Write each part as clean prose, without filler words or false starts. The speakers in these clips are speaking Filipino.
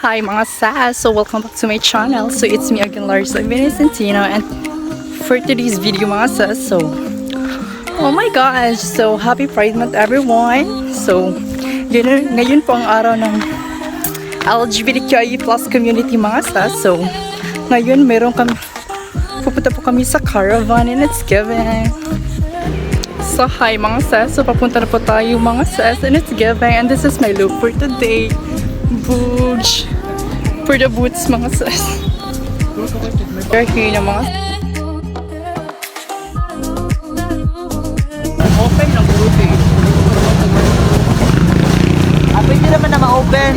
Hi mga sas! So welcome back to my channel. So it's me again, Lars Ivanie Centino, and for today's video mga sas, so oh my gosh! So happy Pride Month everyone! So ngayon po ang araw ng LGBTQIA+ community mga sas. So ngayon pupunta po kami sa CARAVAN and it's giving. So hi mga sas! So papunta na po tayo mga sas and it's giving, and this is my look for today. Booge for the boots mga sas. They're here na mga open ng grupo. Pwede naman na ma-open.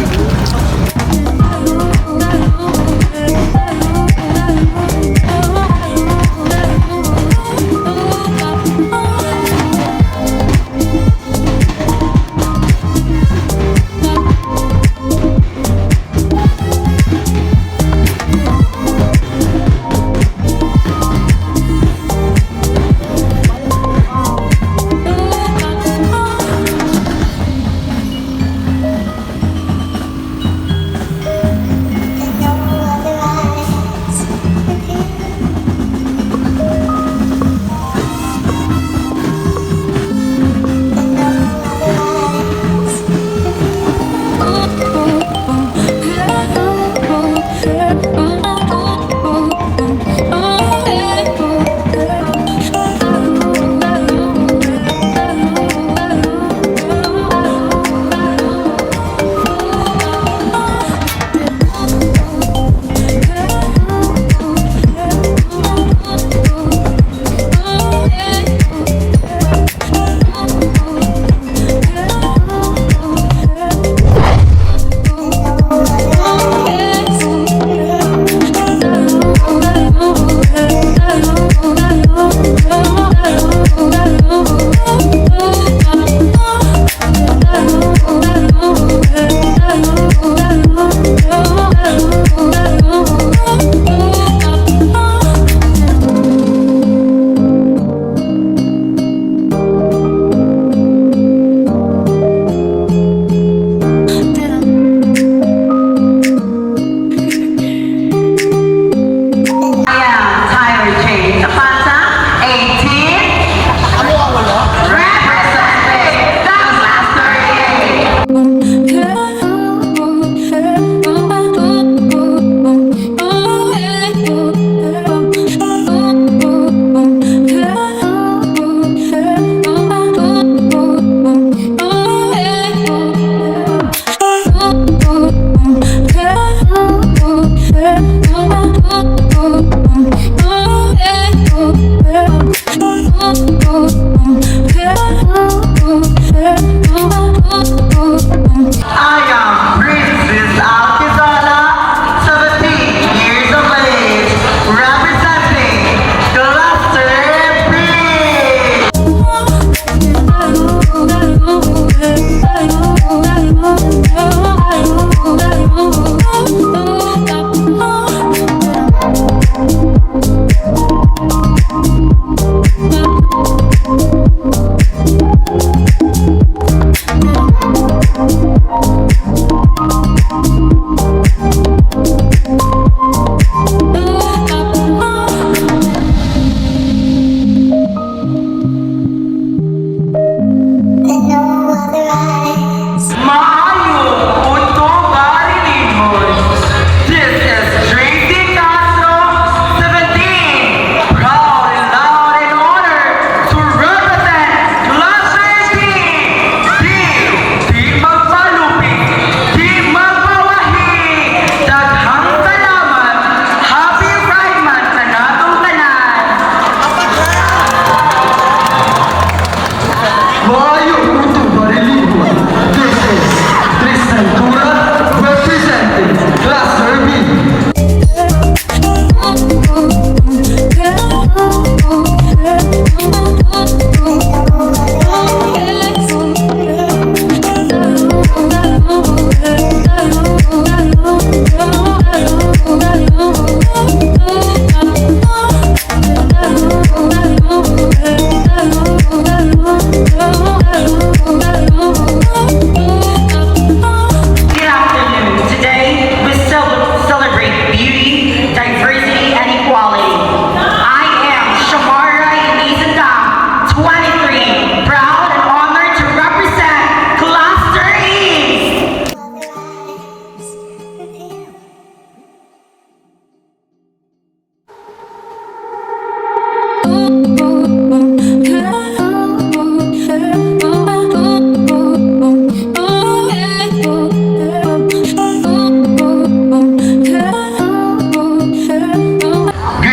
Good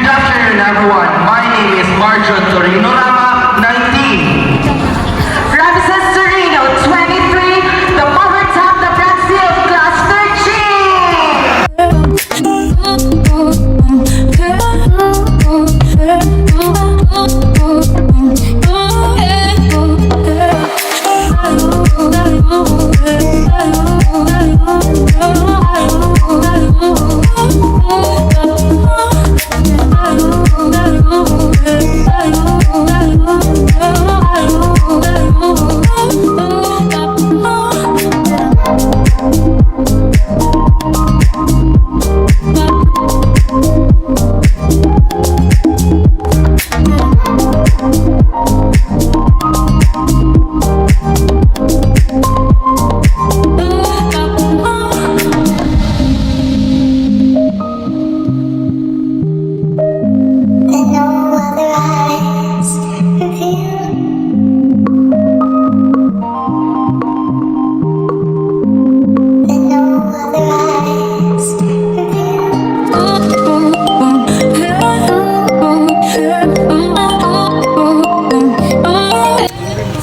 afternoon, everyone. My name is Marjon Torino Rama, 19. Ramses Serino, 23, the mother top the Brazil, class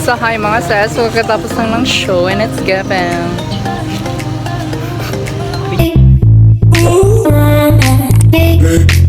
So hi mga sis, so katapos lang ng show and it's given. Hey.